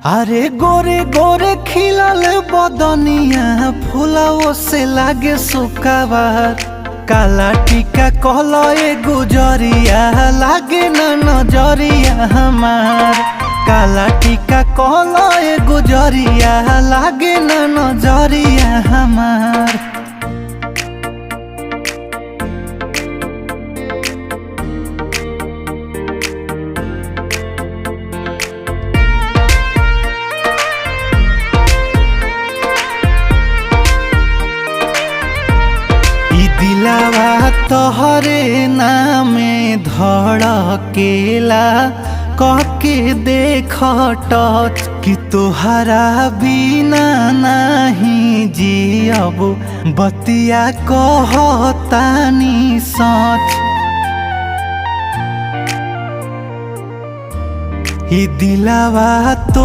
अरे गोरे गोरे खिलल बदनिया फूलाओ से लागे सुकाबार। काला टीका कहलो ए गुजरिया लागे न नजरिया हमार। काला टीका कहलो ए गुजरिया लागे न नजरिया हमार। दिलावा तोहरे नामे धड़केला कहके देख टच कि तोहरा बिना नहीं जियब बतिया कहतानी सच। दिलावा तो